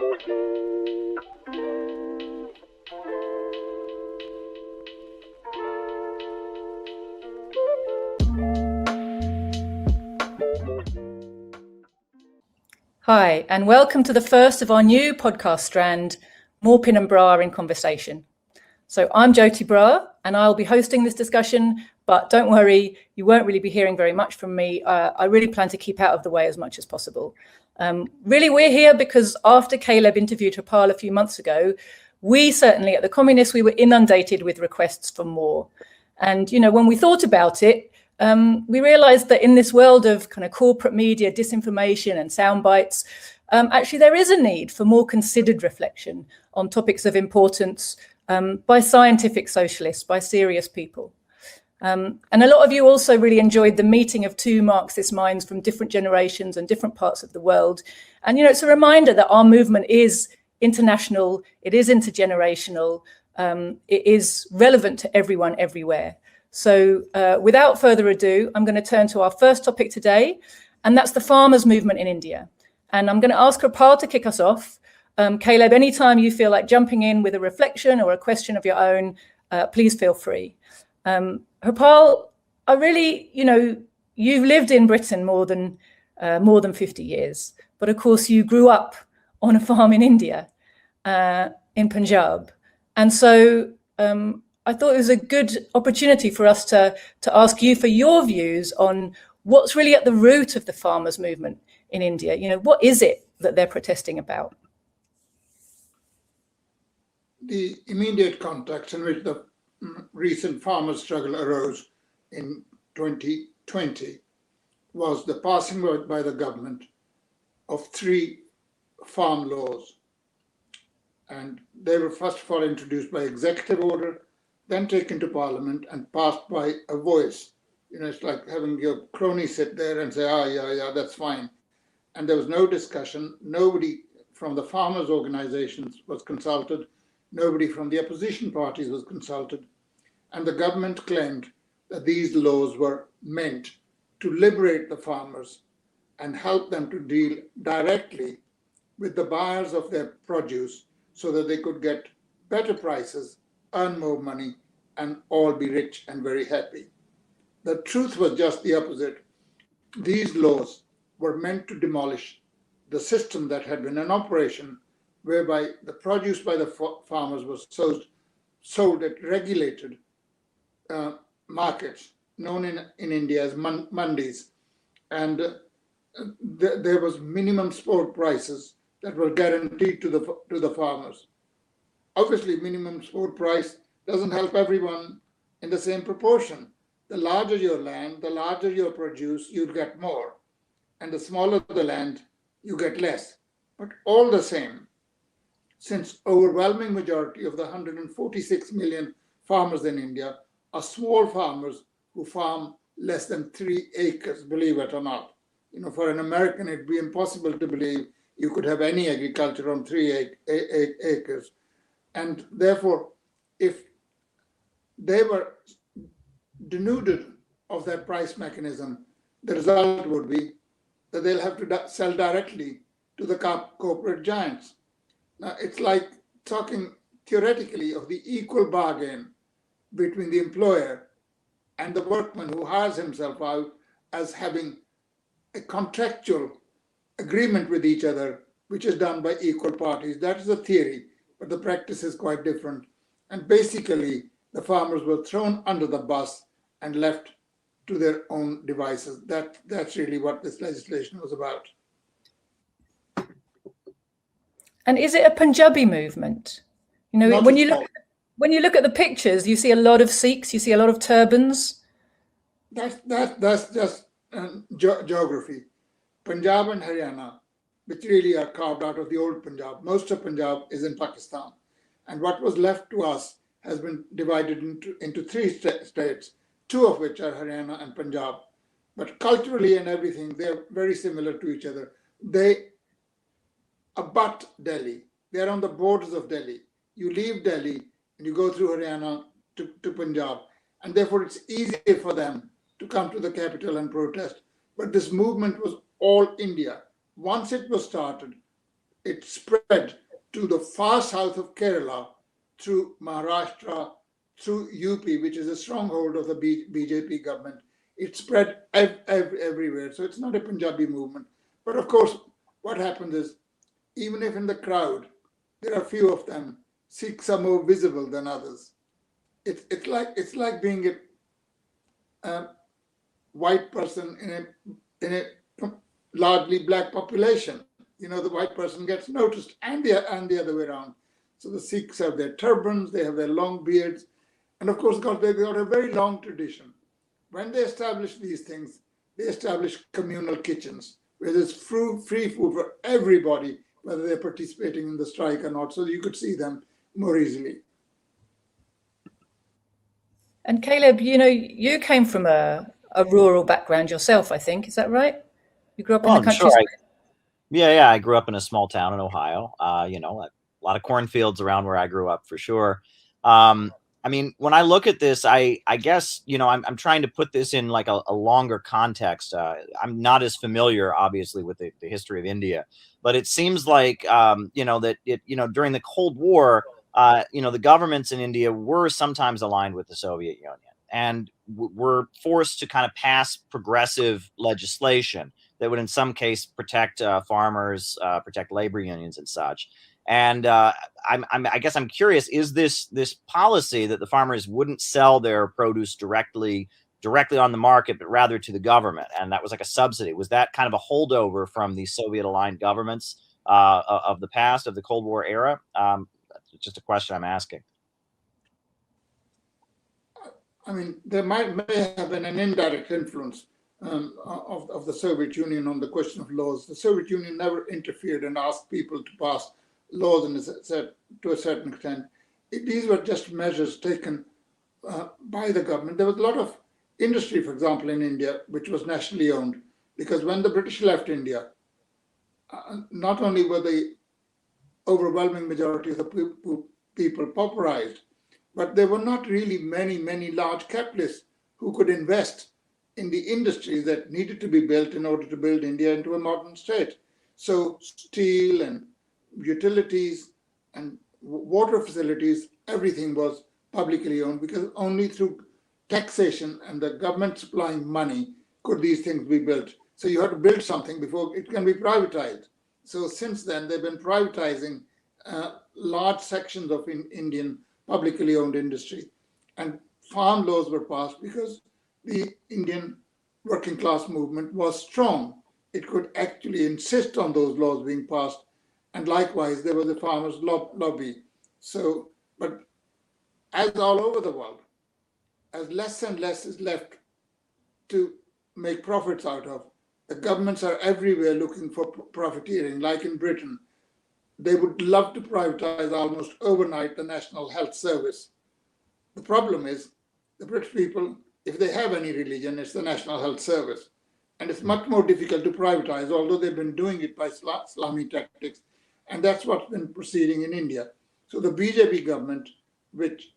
Hi, and welcome to the first of our new podcast strand, Mopin and Brar in Conversation. So I'm Jyoti Brar, and I'll be hosting this discussion, but don't worry, you won't really be hearing very much from me. I really plan to keep out of the way as much as possible. Really, we're here because after Caleb interviewed Harpal a few months ago, we certainly at the Communists, we were inundated with requests for more. And, you know, when we thought about it, we realized that in this world of kind of corporate media, disinformation and sound bites, actually there is a need for more considered reflection on topics of importance by scientific socialists, by serious people. And a lot of you also really enjoyed the meeting of two Marxist minds from different generations and different parts of the world. And, you know, it's a reminder that our movement is international, it is intergenerational, it is relevant to everyone, everywhere. So without further ado, I'm going to turn to our first topic today, and that's the farmers' movement in India. And I'm going to ask Harpal to kick us off. Caleb, anytime you feel like jumping in with a reflection or a question of your own, please feel free. Harpal, I really, you know, you've lived in Britain more than 50 years, but of course you grew up on a farm in India, in Punjab. And so I thought it was a good opportunity for us to ask you for your views on what's really at the root of the farmers' movement in India. You know, what is it that they're protesting about? The immediate context in which the recent farmers' struggle arose in 2020 was the passing by the government of 3 farm laws. And they were first of all introduced by executive order, then taken to Parliament and passed by a voice. You know, it's like having your crony sit there and say, yeah, that's fine. And there was no discussion. Nobody from the farmers' organizations was consulted. Nobody from the opposition parties was consulted. And the government claimed that these laws were meant to liberate the farmers and help them to deal directly with the buyers of their produce so that they could get better prices, earn more money, and all be rich and very happy. The truth was just the opposite. These laws were meant to demolish the system that had been in operation, whereby the produce by the farmers was sold at regulated markets, known in India as mandis. And there was minimum support prices that were guaranteed to the farmers. Obviously, minimum support price doesn't help everyone in the same proportion. The larger your land, the larger your produce, you'll get more. And the smaller the land, you get less. But all the same, since overwhelming majority of the 146 million farmers in India are small farmers who farm less than 3 acres, believe it or not. You know, for an American, it'd be impossible to believe you could have any agriculture on 3 acres. And therefore, if they were denuded of that price mechanism, the result would be that they'll have to sell directly to the corporate giants. Now, it's like talking theoretically of the equal bargain between the employer and the workman who hires himself out as having a contractual agreement with each other, which is done by equal parties. That is a theory, but the practice is quite different. And basically, the farmers were thrown under the bus and left to their own devices. That's really what this legislation was about. And is it a Punjabi movement? You know, when you look at the pictures, you see a lot of Sikhs, you see a lot of turbans. That's just geography. Punjab and Haryana, which really are carved out of the old Punjab. Most of Punjab is in Pakistan. And what was left to us has been divided into 3 states, 2 of which are Haryana and Punjab. But culturally and everything, they're very similar to each other. They abut Delhi. They're on the borders of Delhi. You leave Delhi and you go through Haryana to Punjab. And therefore, it's easier for them to come to the capital and protest. But this movement was all India. Once it was started, it spread to the far south of Kerala, through Maharashtra, through UP, which is a stronghold of the BJP government. It spread everywhere. So it's not a Punjabi movement. But of course, what happens is, even if in the crowd, there are few of them, Sikhs are more visible than others. It's like being a white person in a largely black population. You know, the white person gets noticed, and the other way around. So the Sikhs have their turbans, they have their long beards, and of course, they've got a very long tradition. When they establish these things, they establish communal kitchens, where there's free food for everybody, whether they're participating in the strike or not, so you could see them more easily. And Caleb, you know, you came from a rural background yourself, I think. Is that right? You grew up in the countryside? Sure. Yeah. I grew up in a small town in Ohio. You know, a lot of cornfields around where I grew up, for sure. I mean, when I look at this, I guess, you know, I'm trying to put this in like a longer context. I'm not as familiar, obviously, with the history of India, but it seems like, you know, that during the Cold War, you know, the governments in India were sometimes aligned with the Soviet Union and were forced to kind of pass progressive legislation that would in some case protect farmers, protect labor unions and such. And I guess I'm curious, is this policy that the farmers wouldn't sell their produce directly on the market, but rather to the government, and that was like a subsidy, was that kind of a holdover from the Soviet aligned governments of the past, of the Cold War era? It's just a question I'm asking. I mean, there may have been an indirect influence of the Soviet Union on the question of laws. The Soviet Union never interfered and asked people to pass laws to a certain extent. These were just measures taken by the government. There was a lot of industry, for example, in India, which was nationally owned, because when the British left India, not only were the overwhelming majority of the people pauperized, but there were not really many large capitalists who could invest in the industries that needed to be built in order to build India into a modern state. So steel and utilities and water facilities, everything was publicly owned, because only through taxation and the government supplying money could these things be built. So you have to build something before it can be privatized. So since then, they've been privatizing large sections of Indian publicly owned industry. And farm laws were passed because the Indian working class movement was strong. It could actually insist on those laws being passed. And likewise, there was a farmers' lobby. So, but as all over the world, as less and less is left to make profits out of, the governments are everywhere looking for profiteering. Like in Britain, they would love to privatize almost overnight the National Health Service. The problem is, the British people, if they have any religion, it's the National Health Service. And it's much more difficult to privatize, although they've been doing it by Islamic tactics. And that's what's been proceeding in India. So the BJP government, which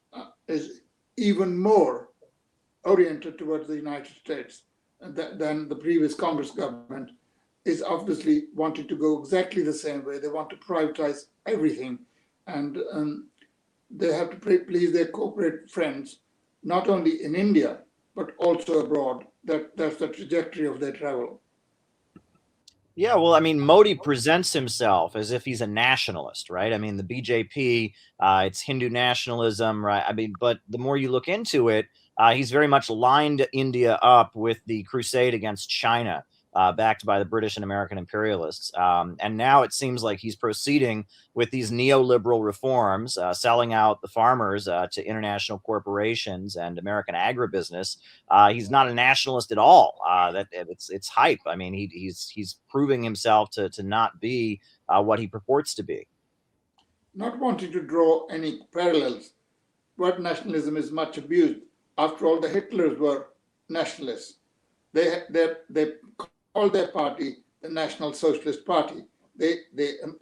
is even more oriented towards the United States than the previous Congress government, is obviously wanting to go exactly the same way. They want to privatize everything. And they have to please their corporate friends, not only in India, but also abroad. That's the trajectory of their travel. Yeah, well, I mean, Modi presents himself as if he's a nationalist, right? I mean, the BJP, it's Hindu nationalism, right? I mean, but the more you look into it, he's very much lined India up with the crusade against China, backed by the British and American imperialists. And now it seems like he's proceeding with these neoliberal reforms, selling out the farmers to international corporations and American agribusiness. He's not a nationalist at all. It's hype. I mean, he's proving himself to not be what he purports to be. Not wanting to draw any parallels, word nationalism is much abused. After all, the Hitlers were nationalists. They called their party the National Socialist Party. They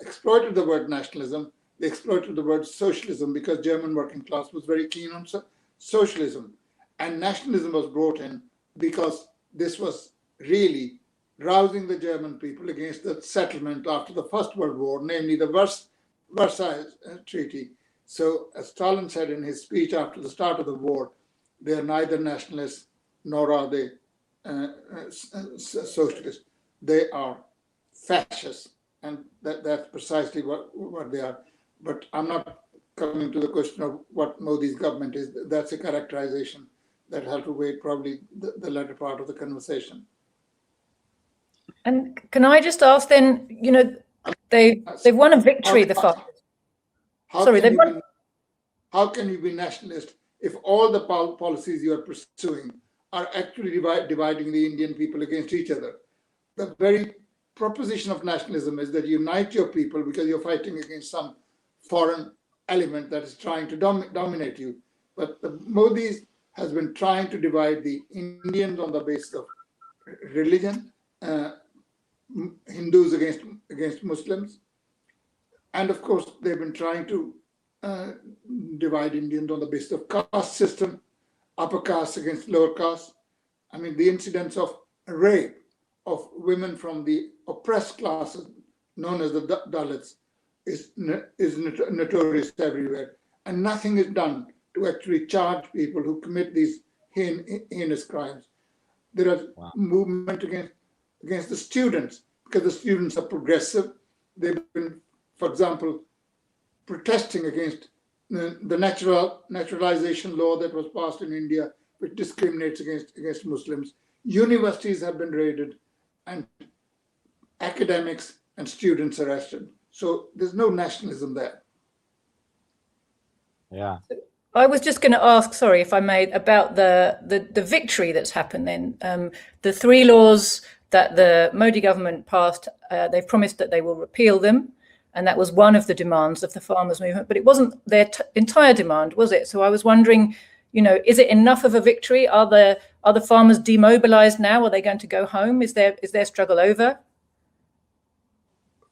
exploited the word nationalism. They exploited the word socialism because German working class was very keen on socialism. And nationalism was brought in because this was really rousing the German people against the settlement after the First World War, namely the Versailles Treaty. So, as Stalin said in his speech after the start of the war, they are neither nationalists nor are they socialists. They are fascists, and that's precisely what they are. But I'm not coming to the question of what Modi's government is. That's a characterization that have to wait probably the latter part of the conversation. And can I just ask then, they've won a victory, the farmers. How can you be nationalist if all the policies you are pursuing are actually dividing the Indian people against each other? The very proposition of nationalism is that you unite your people because you're fighting against some foreign element that is trying to dominate you. But the Modi has been trying to divide the Indians on the basis of religion, Hindus against Muslims, and of course they've been trying to divide Indians on the basis of caste system, upper caste against lower caste. I mean, the incidence of rape of women from the oppressed classes, known as the Dalits, is notorious everywhere, and nothing is done to actually charge people who commit these heinous crimes. There are movement against the students because the students are progressive. They've been, for example, protesting against the naturalization law that was passed in India, which discriminates against Muslims. Universities have been raided and academics and students arrested. So there's no nationalism there. Yeah. I was just going to ask, sorry if I may, about the victory that's happened then. The 3 laws that the Modi government passed, they've promised that they will repeal them. And that was one of the demands of the farmers' movement, but it wasn't their entire demand, was it? So I was wondering, is it enough of a victory? Are the farmers demobilized now? Are they going to go home? Is their struggle over?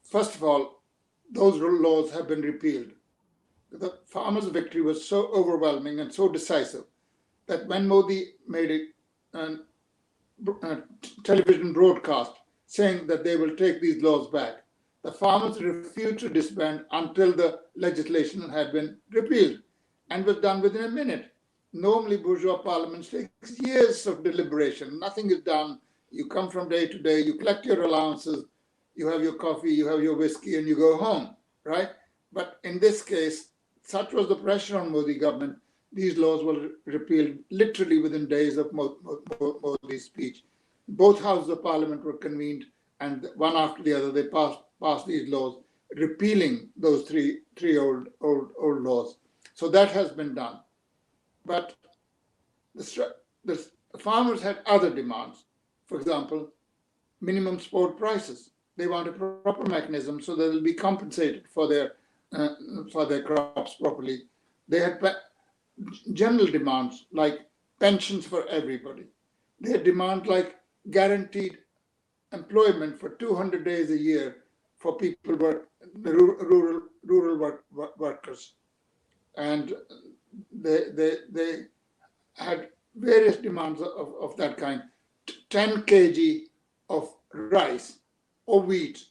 First of all, those laws have been repealed. The farmers' victory was so overwhelming and so decisive that when Modi made a television broadcast saying that they will take these laws back, the farmers refused to disband until the legislation had been repealed and was done within a minute. Normally, bourgeois parliaments takes years of deliberation. Nothing is done. You come from day to day, you collect your allowances, you have your coffee, you have your whiskey, and you go home, right? But in this case, such was the pressure on Modi government, these laws were repealed literally within days of Modi's speech. Both houses of parliament were convened, and one after the other, they passed these laws, repealing those three old laws. So that has been done. But the farmers had other demands. For example, minimum support prices. They want a proper mechanism so they will be compensated for their crops properly. They had general demands like pensions for everybody. They had demands like guaranteed employment for 200 days a year for people who are rural workers. And they had various demands of that kind. 10 kg of rice or wheat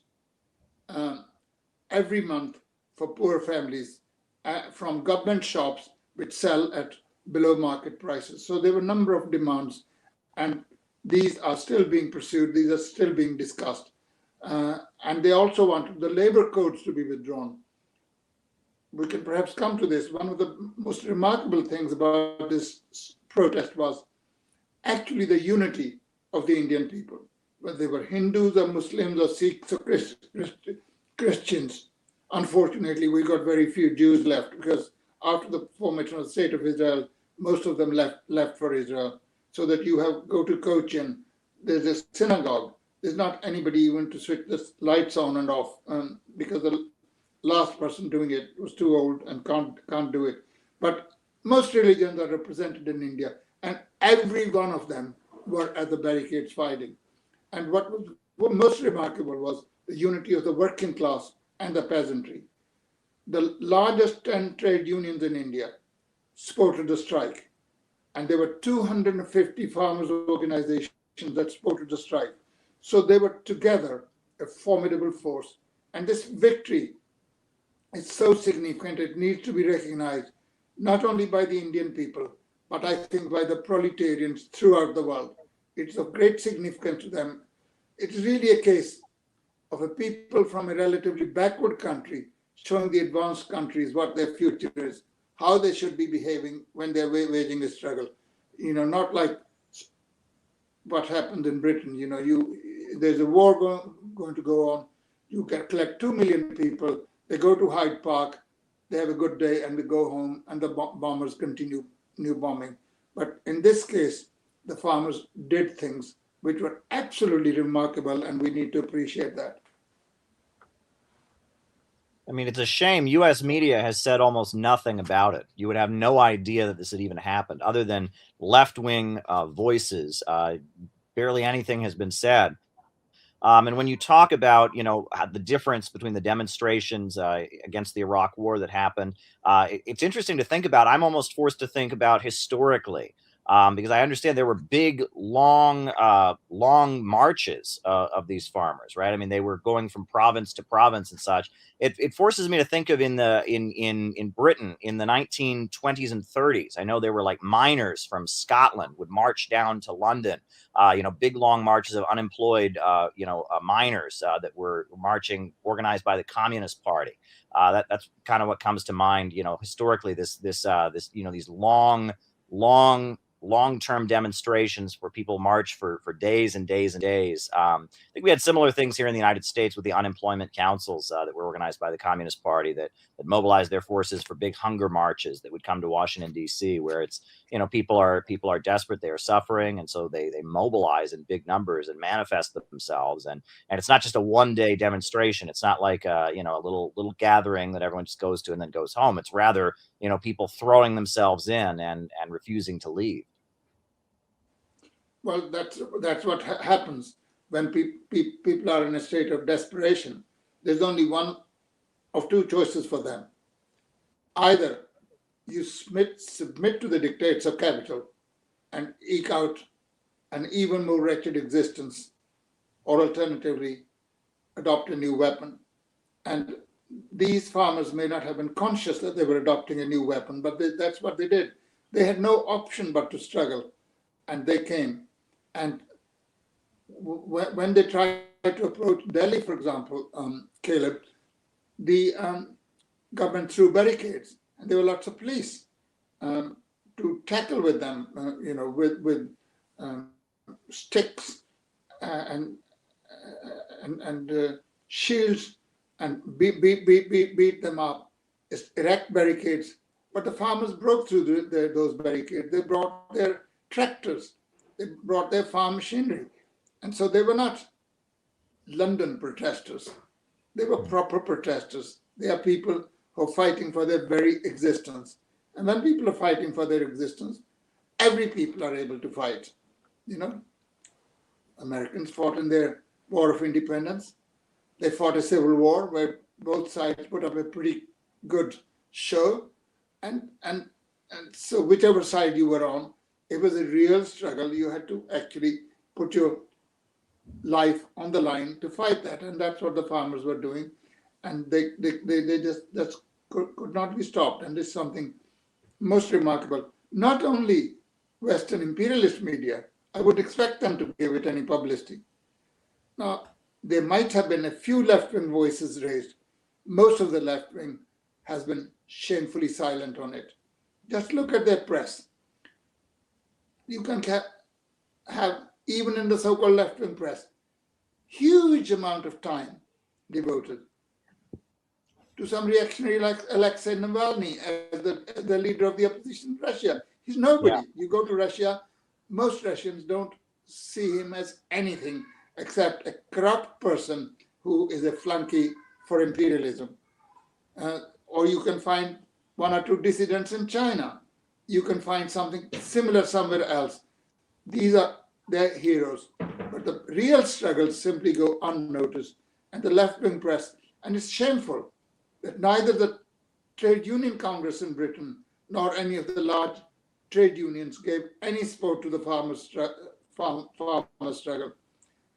every month for poor families from government shops which sell at below market prices. So there were a number of demands, and these are still being pursued. These are still being discussed. And they also wanted the labor codes to be withdrawn. We can perhaps come to this. One of the most remarkable things about this protest was actually the unity of the Indian people, whether they were Hindus or Muslims or Sikhs or Christians. Unfortunately, we got very few Jews left because after the formation of the State of Israel, most of them left for Israel. So that you go to Cochin, there's a synagogue. There's not anybody even to switch the lights on and off because the last person doing it was too old and can't do it. But most religions are represented in India, and every one of them were at the barricades fighting. And what was most remarkable was the unity of the working class and the peasantry. The largest 10 trade unions in India supported the strike, and there were 250 farmers' organizations that supported the strike. So they were together a formidable force. And this victory is so significant, it needs to be recognized not only by the Indian people, but I think by the proletarians throughout the world. It's of great significance to them. It's really a case of a people from a relatively backward country showing the advanced countries what their future is, how they should be behaving when they're waging a struggle. Not like what happened in Britain. There's a war going to go on. You can collect 2 million people. They go to Hyde Park. They have a good day and they go home, and the bombers continue new bombing. But in this case, the farmers did things which were absolutely remarkable, and we need to appreciate that. I mean, it's a shame. U.S. media has said almost nothing about it. You would have no idea that this had even happened, other than left-wing voices. Barely anything has been said. And when you talk about, the difference between the demonstrations against the Iraq War that happened, it's interesting to think about. I'm almost forced to think about historically, because I understand there were big, long marches of these farmers, right? I mean, they were going from province to province and such. It forces me to think of in Britain in the 1920s and 30s. I know there were like miners from Scotland would march down to London. Big long marches of unemployed, miners that were marching, organized by the Communist Party. That's kind of what comes to mind. Historically, these long-term demonstrations where people march for days and days and days. I think we had similar things here in the United States with the unemployment councils that were organized by the Communist Party that mobilized their forces for big hunger marches that would come to Washington, D.C., where it's, people are desperate, they are suffering, and so they mobilize in big numbers and manifest themselves. And it's not just a one-day demonstration. It's not like a little gathering that everyone just goes to and then goes home. It's rather, people throwing themselves in and refusing to leave. Well, that's what happens when people are in a state of desperation. There's only one of two choices for them. Either you submit to the dictates of capital and eke out an even more wretched existence, or alternatively, adopt a new weapon. And these farmers may not have been conscious that they were adopting a new weapon, but that's what they did. They had no option but to struggle, and they came. And when they tried to approach Delhi, for example, Caleb, the government threw barricades, and there were lots of police to tackle with them, with sticks and shields, and beat them up, erect barricades. But the farmers broke through those barricades. They brought their tractors. They brought their farm machinery. And so they were not London protesters. They were proper protesters. They are people who are fighting for their very existence. And when people are fighting for their existence, every people are able to fight. Americans fought in their War of Independence. They fought a civil war where both sides put up a pretty good show. And so whichever side you were on, it was a real struggle. You had to actually put your life on the line to fight that. And that's what the farmers were doing. And they just could not be stopped. And it's something most remarkable. Not only Western imperialist media, I would expect them to give it any publicity. Now, there might have been a few left-wing voices raised. Most of the left-wing has been shamefully silent on it. Just look at their press. You can have, even in the so-called left-wing press, huge amount of time devoted to some reactionary like Alexei Navalny as the leader of the opposition in Russia. He's nobody. Yeah. You go to Russia, most Russians don't see him as anything except a corrupt person who is a flunky for imperialism. Or you can find one or two dissidents in China. You can find something similar somewhere else. These are their heroes. But the real struggles simply go unnoticed. And the left-wing press, and it's shameful that neither the Trade Union Congress in Britain nor any of the large trade unions gave any support to the farmers' struggle.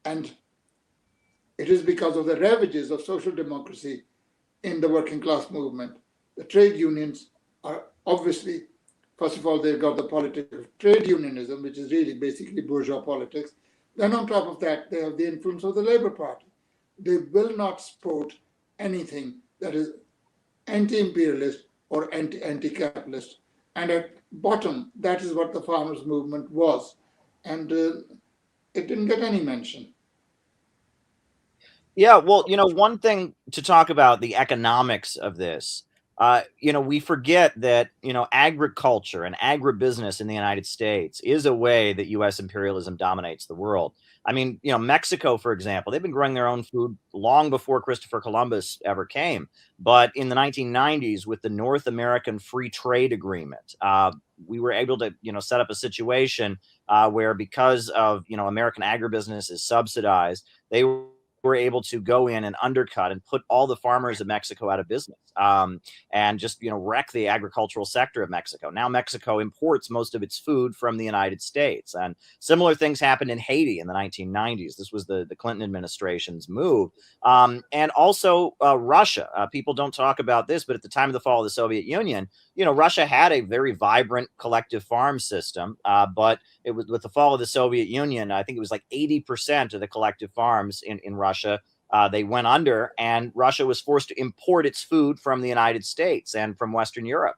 And it is because of the ravages of social democracy in the working class movement. The trade unions are obviously, first of all, they've got the politics of trade unionism, which is really basically bourgeois politics. Then on top of that, they have the influence of the Labour Party. They will not support anything that is anti-imperialist or anti-capitalist. And at bottom, that is what the farmers' movement was. And it didn't get any mention. Yeah, well, one thing to talk about the economics of this, we forget that, agriculture and agribusiness in the United States is a way that U.S. imperialism dominates the world. I mean, Mexico, for example, they've been growing their own food long before Christopher Columbus ever came. But in the 1990s, with the North American Free Trade Agreement, we were able to, set up a situation where because of, American agribusiness is subsidized, they were able to go in and undercut and put all the farmers of Mexico out of business, and just wreck the agricultural sector of Mexico. Now Mexico imports most of its food from the United States, and similar things happened in Haiti in the 1990s. This was the Clinton administration's move, and also Russia. People don't talk about this, but at the time of the fall of the Soviet Union, Russia had a very vibrant collective farm system, but it was with the fall of the Soviet Union, I think it was like 80% of the collective farms in Russia, they went under, and Russia was forced to import its food from the United States and from Western Europe.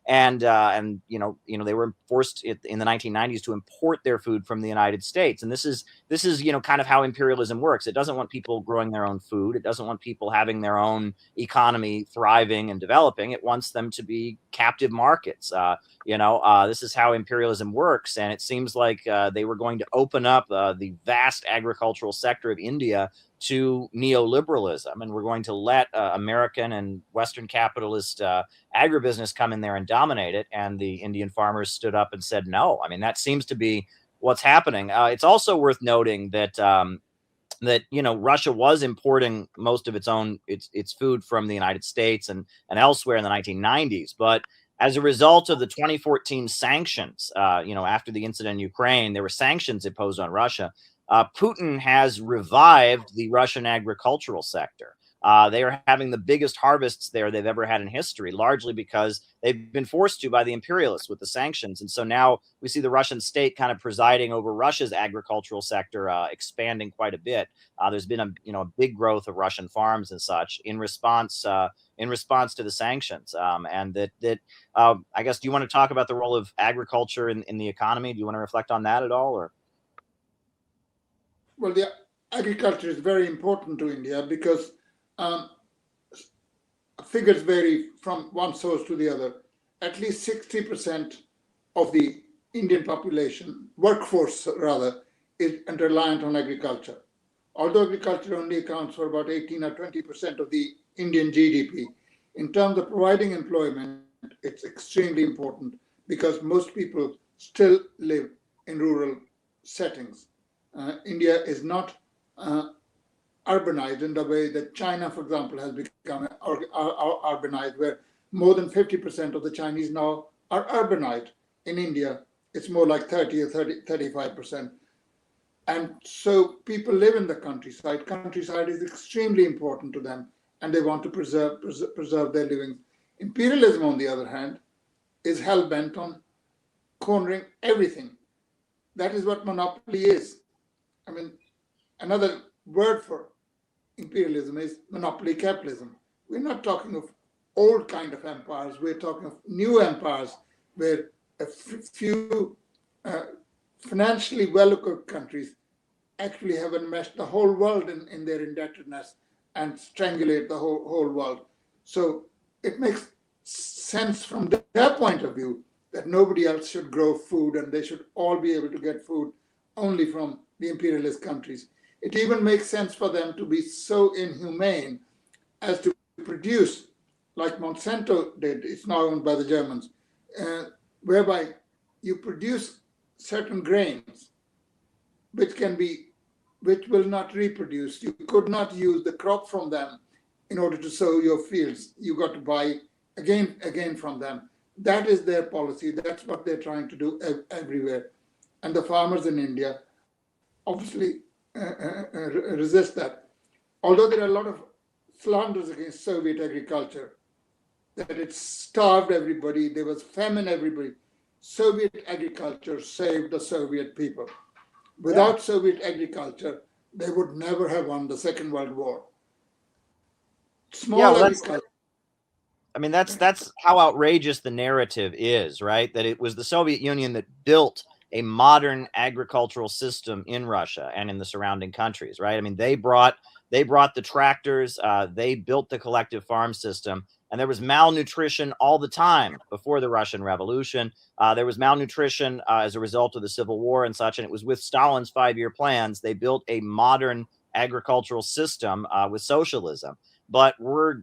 And they were forced in the 1990s to import their food from the United States. And this is kind of how imperialism works. It doesn't want people growing their own food. It doesn't want people having their own economy thriving and developing. It wants them to be captive markets. This is how imperialism works. And it seems like they were going to open up the vast agricultural sector of India to neoliberalism, and we're going to let American and Western capitalist agribusiness come in there and dominate it. And the Indian farmers stood up and said no. I mean, that seems to be what's happening. It's also worth noting that Russia was importing most of its food from the United States and elsewhere in the 1990s, but as a result of the 2014 sanctions, after the incident in Ukraine, there were sanctions imposed on Russia. Putin has revived the Russian agricultural sector. They are having the biggest harvests there they've ever had in history, largely because they've been forced to by the imperialists with the sanctions. And so now we see the Russian state kind of presiding over Russia's agricultural sector, expanding quite a bit. There's been a big growth of Russian farms and such in response to the sanctions. And that I guess, do you want to talk about the role of agriculture in the economy? Do you want to reflect on that at all, or? Well, the agriculture is very important to India because figures vary from one source to the other. At least 60% of the Indian population, workforce rather, is reliant on agriculture. Although agriculture only accounts for about 18 or 20% of the Indian GDP, in terms of providing employment, it's extremely important because most people still live in rural settings. India is not urbanized in the way that China, for example, has become urbanized, where more than 50% of the Chinese now are urbanized. In India, it's more like 30 or 35%. And so people live in the countryside. Countryside is extremely important to them, and they want to preserve their living. Imperialism, on the other hand, is hell-bent on cornering everything. That is what monopoly is. I mean, another word for imperialism is monopoly capitalism. We're not talking of old kind of empires. We're talking of new empires where a few financially well-equipped countries actually have enmeshed the whole world in their indebtedness and strangulate the whole world. So it makes sense from their point of view that nobody else should grow food and they should all be able to get food only from the imperialist countries. It even makes sense for them to be so inhumane as to produce, like Monsanto did, it's now owned by the Germans, whereby you produce certain grains which will not reproduce. You could not use the crop from them in order to sow your fields. You got to buy again from them. That is their policy. That's what they're trying to do everywhere. And the farmers in India obviously resist that. although there are a lot of slanders against Soviet agriculture, that it starved everybody, there was famine everybody, Soviet agriculture saved the Soviet people. Without Soviet agriculture, they would never have won the Second World War. Small agriculture. I mean, that's how outrageous the narrative is, right? That it was the Soviet Union that built a modern agricultural system in Russia and in the surrounding countries, right? I mean, they brought the tractors, they built the collective farm system, and there was malnutrition all the time before the Russian Revolution. There was malnutrition as a result of the Civil War and such, and it was with Stalin's 5-year plans, they built a modern agricultural system with socialism. But we're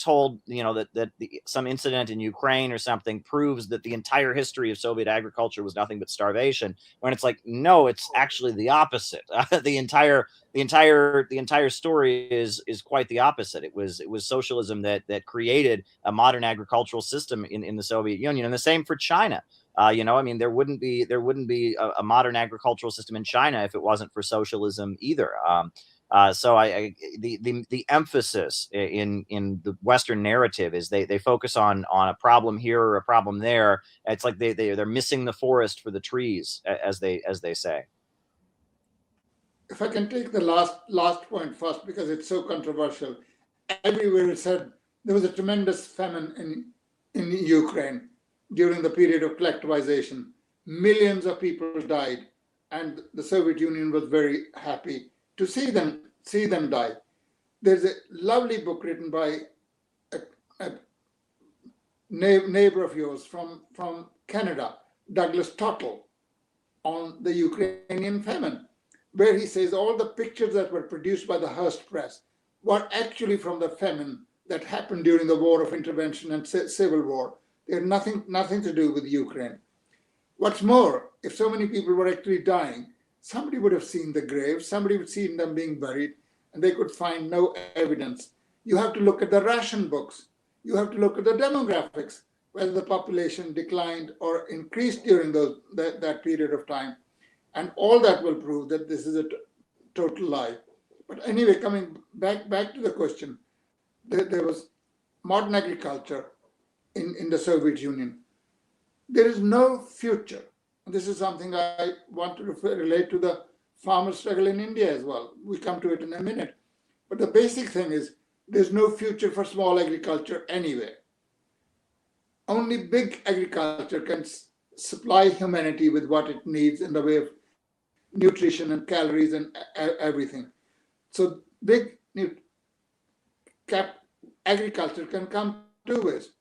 told, that some incident in Ukraine or something proves that the entire history of Soviet agriculture was nothing but starvation. When it's like, no, it's actually the opposite. The entire story is quite the opposite. It was socialism that created a modern agricultural system in the Soviet Union, and the same for China. I mean, there wouldn't be a modern agricultural system in China if it wasn't for socialism either. So the emphasis in the Western narrative is they focus on a problem here or a problem there. It's like they're missing the forest for the trees, as they say. If I can take the last point first, because it's so controversial. Everywhere it said there was a tremendous famine in Ukraine during the period of collectivization. Millions of people died, and the Soviet Union was very happy to see them die. There's a lovely book written by a neighbor of yours from Canada, Douglas Tuttle, on the Ukrainian famine, where he says all the pictures that were produced by the Hearst Press were actually from the famine that happened during the War of Intervention and Civil War. They had nothing to do with Ukraine. What's more, if so many people were actually dying, somebody would have seen the graves, somebody would have seen them being buried, and they could find no evidence. You have to look at the ration books. You have to look at the demographics, whether the population declined or increased during that period of time. And all that will prove that this is a total lie. But anyway, coming back to the question, there was modern agriculture in the Soviet Union. There is no future. This is something I want to relate to the farmer struggle in India as well. We come to it in a minute. But the basic thing is there's no future for small agriculture anywhere. Only big agriculture can supply humanity with what it needs in the way of nutrition and calories and everything. So big agriculture can come two ways.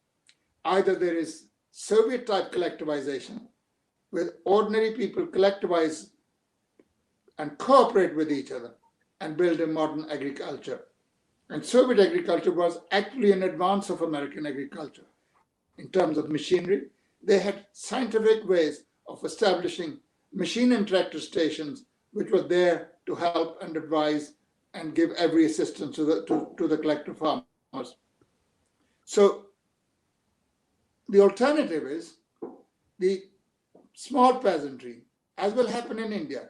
Either there is Soviet-type collectivization, where ordinary people collectivize and cooperate with each other and build a modern agriculture. And Soviet agriculture was actually in advance of American agriculture in terms of machinery. They had scientific ways of establishing machine and tractor stations, which were there to help and advise and give every assistance to the collective farmers. So the alternative is the small peasantry, as will happen in India,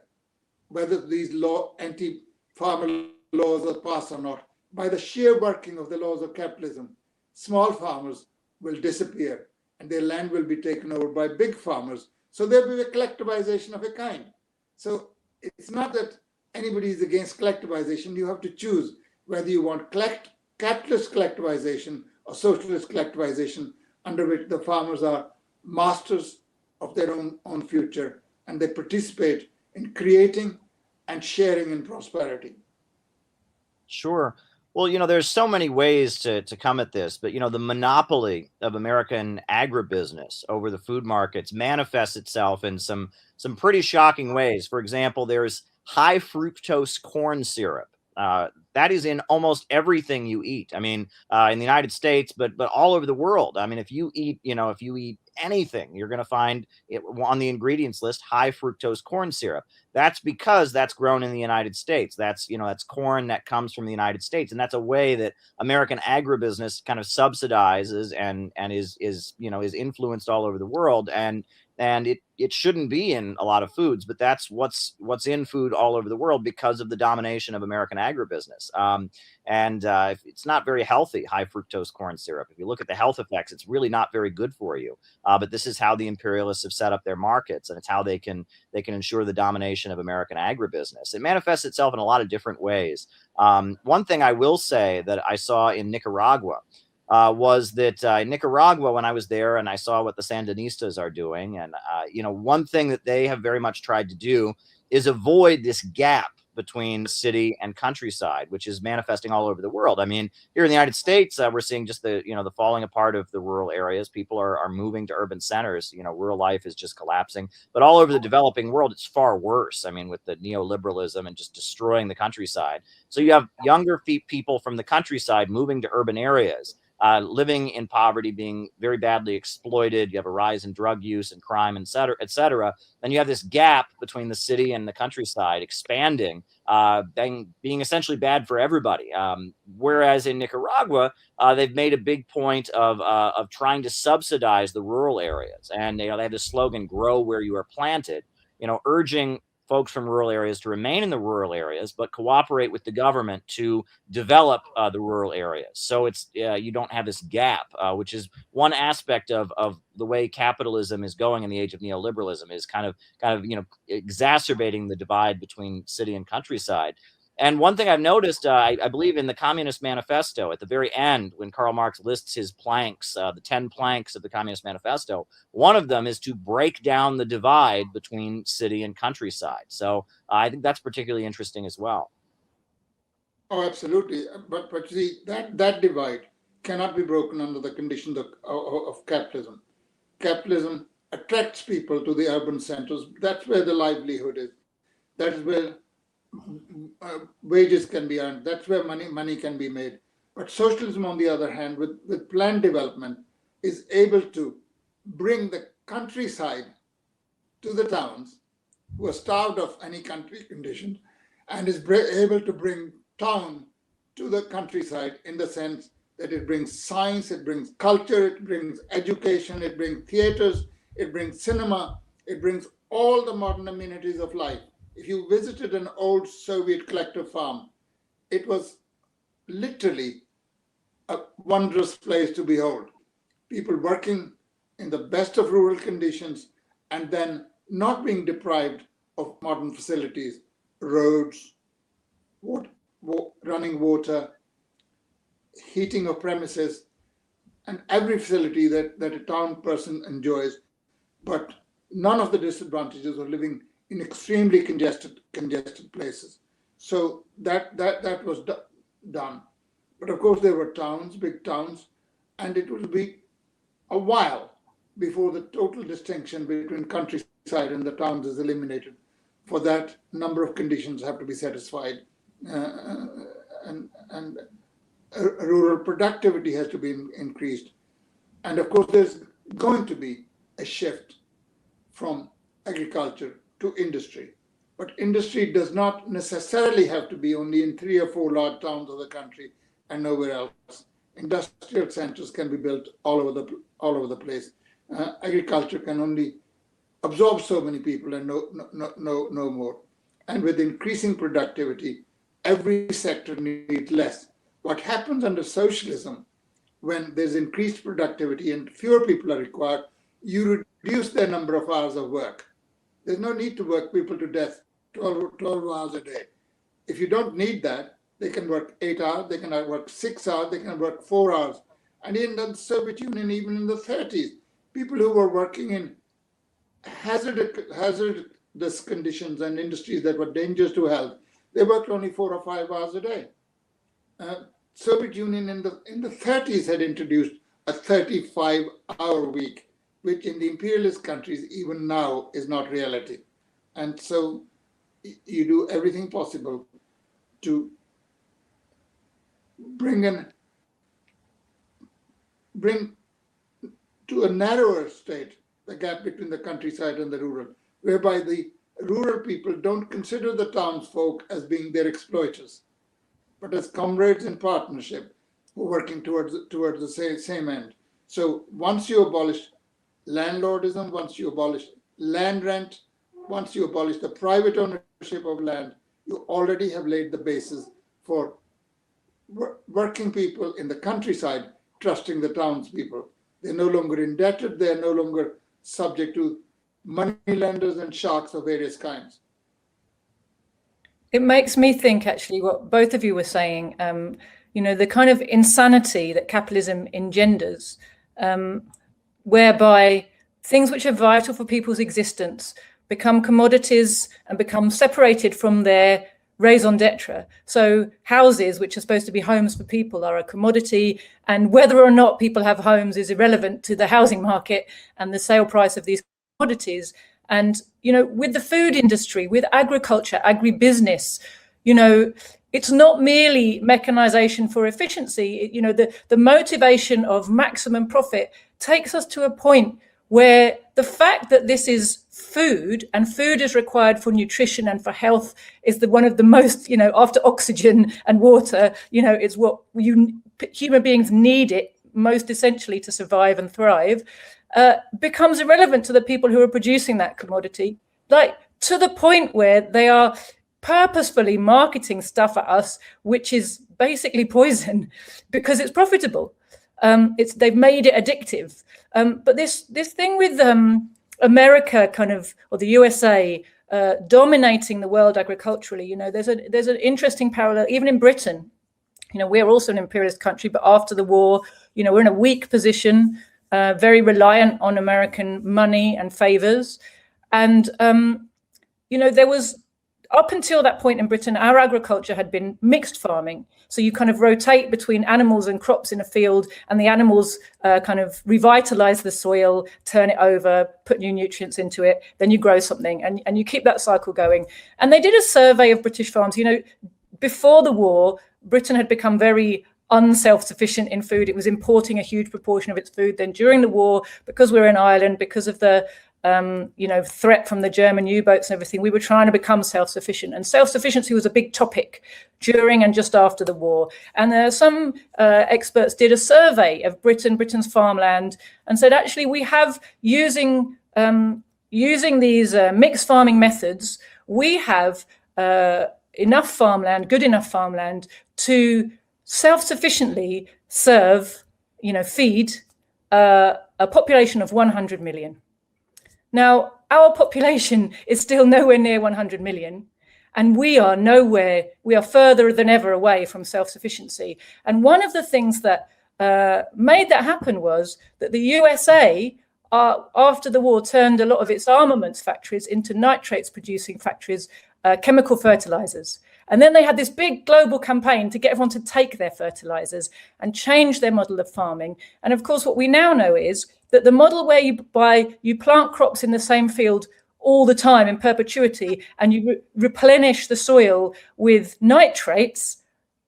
whether these anti-farmer laws are passed or not. By the sheer working of the laws of capitalism, small farmers will disappear and their land will be taken over by big farmers. So there will be a collectivization of a kind. So it's not that anybody is against collectivization. You have to choose whether you want capitalist collectivization or socialist collectivization, under which the farmers are masters of their own future and they participate in creating and sharing in prosperity. Sure. Well, there's so many ways to come at this, but, the monopoly of American agribusiness over the food markets manifests itself in some pretty shocking ways. For example, there's high fructose corn syrup. That is in almost everything you eat. I mean, in the United States, but all over the world. I mean, if you eat anything, you're going to find it on the ingredients list, high fructose corn syrup. That's because that's grown in the United States. That's corn that comes from the United States. And that's a way that American agribusiness kind of subsidizes and is influenced all over the world. And and it shouldn't be in a lot of foods, but that's what's in food all over the world because of the domination of American agribusiness. It's not very healthy, high fructose corn syrup. If you look at the health effects, it's really not very good for you. But this is how the imperialists have set up their markets, and it's how they can ensure the domination of American agribusiness. It manifests itself in a lot of different ways. One thing I will say that I saw in Nicaragua was that in Nicaragua, when I was there and I saw what the Sandinistas are doing, and one thing that they have very much tried to do is avoid this gap between city and countryside, which is manifesting all over the world. I mean, here in the United States, we're seeing just the falling apart of the rural areas. People are moving to urban centers. Rural life is just collapsing. But all over the developing world, it's far worse. I mean, with the neoliberalism and just destroying the countryside. So you have younger people from the countryside moving to urban areas. Living in poverty, being very badly exploited. You have a rise in drug use and crime, et cetera, et cetera. Then you have this gap between the city and the countryside expanding, being essentially bad for everybody. Whereas in Nicaragua, they've made a big point of trying to subsidize the rural areas. And they have this slogan, grow where you are planted, urging folks from rural areas to remain in the rural areas, but cooperate with the government to develop the rural areas. So it's you don't have this gap, which is one aspect of the way capitalism is going in the age of neoliberalism, is kind of exacerbating the divide between city and countryside. And one thing I've noticed, I believe in the Communist Manifesto, at the very end, when Karl Marx lists his planks, the 10 planks of the Communist Manifesto, one of them is to break down the divide between city and countryside. So I think that's particularly interesting as well. Oh, absolutely. But see, that divide cannot be broken under the conditions of capitalism. Capitalism attracts people to the urban centers. That's where the livelihood is. That is where wages can be earned. That's where money can be made. But socialism, on the other hand, with planned development, is able to bring the countryside to the towns who are starved of any country conditions, and is able to bring town to the countryside in the sense that it brings science, it brings culture, it brings education, it brings theaters, it brings cinema, it brings all the modern amenities of life. If you visited an old Soviet collective farm, it was literally a wondrous place to behold. People working in the best of rural conditions and then not being deprived of modern facilities, roads, running water, heating of premises, and every facility that a town person enjoys, but none of the disadvantages of living in extremely congested places. So that was done. But of course there were towns, big towns, and it will be a while before the total distinction between countryside and the towns is eliminated. For that, number of conditions have to be satisfied, and rural productivity has to be increased. And of course there's going to be a shift from agriculture to industry. But industry does not necessarily have to be only in 3 or 4 large towns of the country and nowhere else. Industrial centers can be built all over the place. Agriculture can only absorb so many people and no more. And with increasing productivity, every sector needs less. What happens under socialism, when there's increased productivity and fewer people are required, you reduce their number of hours of work. There's no need to work people to death 12 hours a day. If you don't need that, they can work 8 hours, they can work 6 hours, they can work 4 hours. And in the Soviet Union, even in the 30s, people who were working in hazardous conditions and industries that were dangerous to health, they worked only 4 or 5 hours a day. Soviet Union in the 30s had introduced a 35-hour week, which in the imperialist countries even now is not reality. And so you do everything possible to bring to a narrower state the gap between the countryside and the rural, whereby the rural people don't consider the townsfolk as being their exploiters, but as comrades in partnership who are working towards the same end. So once you abolish landlordism, once you abolish land rent, once you abolish the private ownership of land, you already have laid the basis for working people in the countryside trusting the townspeople. They're no longer indebted. They're no longer subject to money lenders and sharks of various kinds. It makes me think, actually, what both of you were saying, the kind of insanity that capitalism engenders, whereby things which are vital for people's existence become commodities and become separated from their raison d'etre. So houses, which are supposed to be homes for people, are a commodity, and whether or not people have homes is irrelevant to the housing market and the sale price of these commodities. And, with the food industry, with agriculture, agribusiness, it's not merely mechanization for efficiency. The motivation of maximum profit takes us to a point where the fact that this is food, and food is required for nutrition and for health, is one of the most, after oxygen and water, it's what human beings need it most essentially to survive and thrive, becomes irrelevant to the people who are producing that commodity, like to the point where they are purposefully marketing stuff at us, which is basically poison because it's profitable. They've made it addictive. But this thing with America or the USA dominating the world agriculturally, there's an interesting parallel even in Britain. We're also an imperialist country, but after the war, we're in a weak position, very reliant on American money and favors. And, there was, up until that point in Britain, our agriculture had been mixed farming. So you kind of rotate between animals and crops in a field, and the animals kind of revitalize the soil, turn it over, put new nutrients into it, then you grow something, and you keep that cycle going. And they did a survey of British farms. Before the war, Britain had become very unself-sufficient in food. It was importing a huge proportion of its food. Then during the war, because we're in Ireland, because of the threat from the German U-boats and everything, we were trying to become self-sufficient, and self-sufficiency was a big topic during and just after the war. And some experts did a survey of Britain's farmland, and said, actually, we have using these mixed farming methods, we have enough farmland, good enough farmland to self-sufficiently serve, feed a population of 100 million. Now, our population is still nowhere near 100 million, and we are further than ever away from self-sufficiency. And one of the things that made that happen was that the USA, after the war, turned a lot of its armaments factories into nitrates producing factories, chemical fertilizers. And then they had this big global campaign to get everyone to take their fertilizers and change their model of farming. And of course, what we now know is that the model where you plant crops in the same field all the time in perpetuity, and you replenish the soil with nitrates,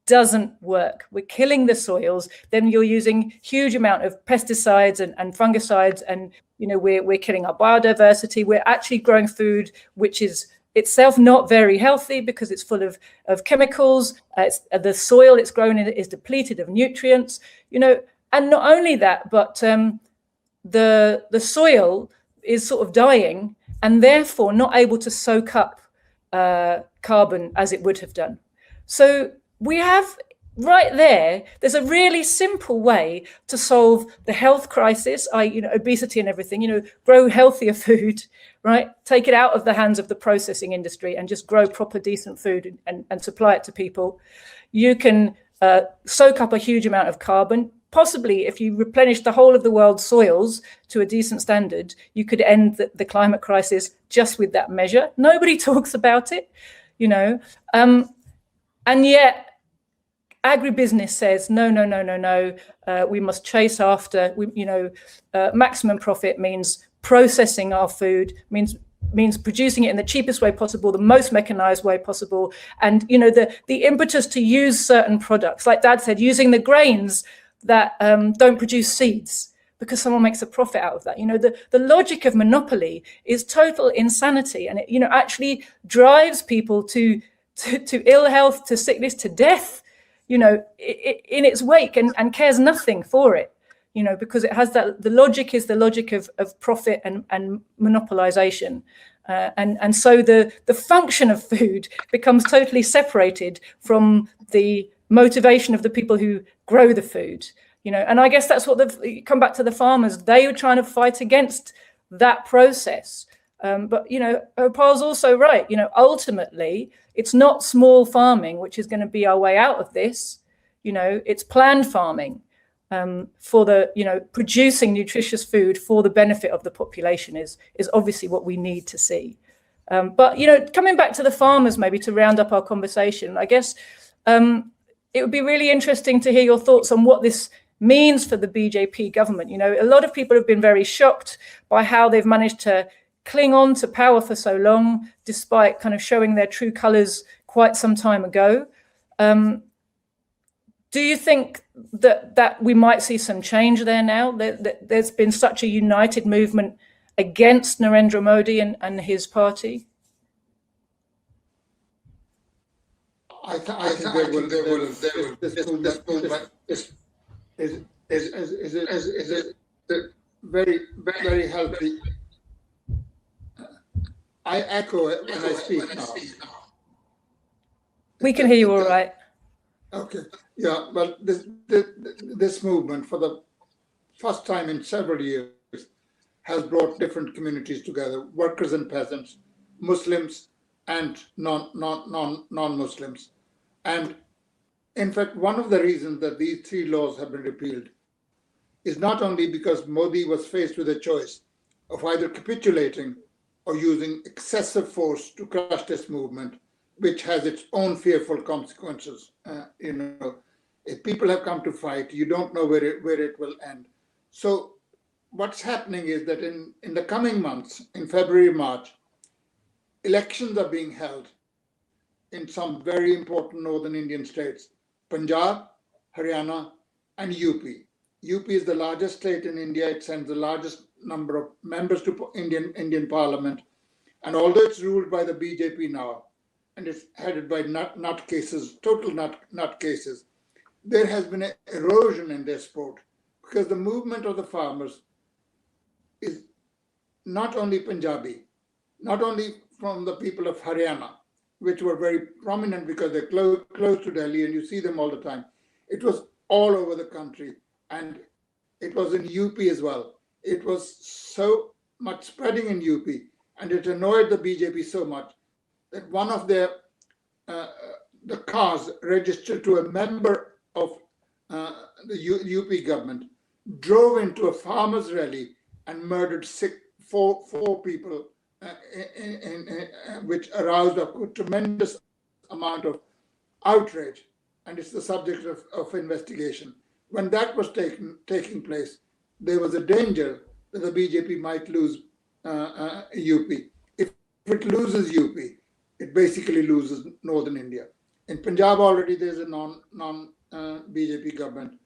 doesn't work. We're killing the soils. Then you're using huge amount of pesticides and fungicides, and we're killing our biodiversity. We're actually growing food which is itself not very healthy because it's full of chemicals. The soil it's grown in is depleted of nutrients. And not only that, but the soil is sort of dying and therefore not able to soak up carbon as it would have done. So we have there's a really simple way to solve the health crisis, obesity and everything, grow healthier food, right? Take it out of the hands of the processing industry and just grow proper, decent food and supply it to people. You can soak up a huge amount of carbon. Possibly, if you replenish the whole of the world's soils to a decent standard, you could end the climate crisis just with that measure. Nobody talks about it, and yet agribusiness says, no, we must chase after, maximum profit means processing our food, means producing it in the cheapest way possible, the most mechanized way possible. And, the impetus to use certain products, like Dad said, using the grains that don't produce seeds because someone makes a profit out of that. The logic of monopoly is total insanity, and it, actually drives people to ill health, to sickness, to death, in its wake, and cares nothing for it. because it has that, the logic is the logic of profit and monopolization. And so the function of food becomes totally separated from the motivation of the people who grow the food, and I guess that's what come back to the farmers. They were trying to fight against that process. But, Opal's also right. Ultimately, it's not small farming, which is going to be our way out of this. It's planned farming for the, producing nutritious food for the benefit of the population is obviously what we need to see. But, coming back to the farmers, maybe to round up our conversation, I guess it would be really interesting to hear your thoughts on what this means for the BJP government. A lot of people have been very shocked by how they've managed to cling on to power for so long, despite kind of showing their true colors quite some time ago. Do you think that we might see some change there now? There's been such a united movement against Narendra Modi and his party? I think this movement is very, very healthy. I echo it when I speak now. We can hear you all right. Okay. Yeah, well, this movement, for the first time in several years, has brought different communities together: workers and peasants, Muslims and non-Muslims. And in fact, one of the reasons that these three laws have been repealed is not only because Modi was faced with a choice of either capitulating or using excessive force to crush this movement, which has its own fearful consequences. If people have come to fight, you don't know where it will end. So what's happening is that in the coming months, in February, March, elections are being held in some very important northern Indian states: Punjab, Haryana, and UP. UP is the largest state in India. It sends the largest number of members to Indian Parliament. And although it's ruled by the BJP now, and it's headed by total nutcases, there has been an erosion in their support, because the movement of the farmers is not only Punjabi, not only from the people of Haryana, which were very prominent because they're close to Delhi and you see them all the time. It was all over the country, and it was in UP as well. It was so much spreading in UP, and it annoyed the BJP so much that one of the cars registered to a member of the UP government drove into a farmers' rally and murdered four people, which aroused a tremendous amount of outrage, and it's the subject of investigation. When that was taking place, there was a danger that the BJP might lose UP. If it loses UP, it basically loses northern India. In Punjab already there's a non-BJP government,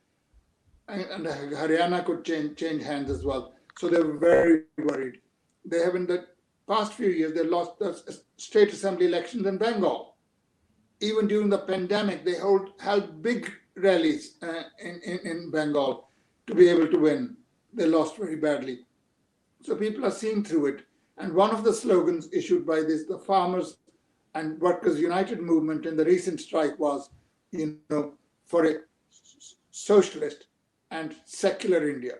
and Haryana could change hands as well. So they were very worried. They have, in the past few years, they lost the state assembly elections in Bengal. Even during the pandemic, they held big rallies in Bengal to be able to win. They lost very badly. So people are seeing through it. And one of the slogans issued by the Farmers and Workers United movement in the recent strike was, for a socialist and secular India.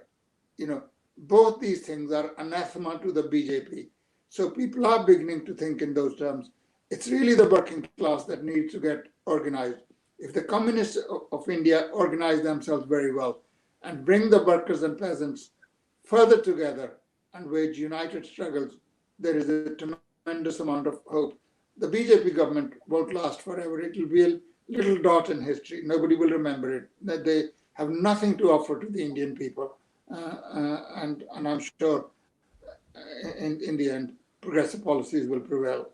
Both these things are anathema to the BJP. So people are beginning to think in those terms. It's really the working class that needs to get organized. If the communists of India organize themselves very well and bring the workers and peasants further together and wage united struggles, there is a tremendous amount of hope. The BJP government won't last forever. It will be a little dot in history. Nobody will remember it, that they have nothing to offer to the Indian people. And I'm sure in the end, progressive policies will prevail.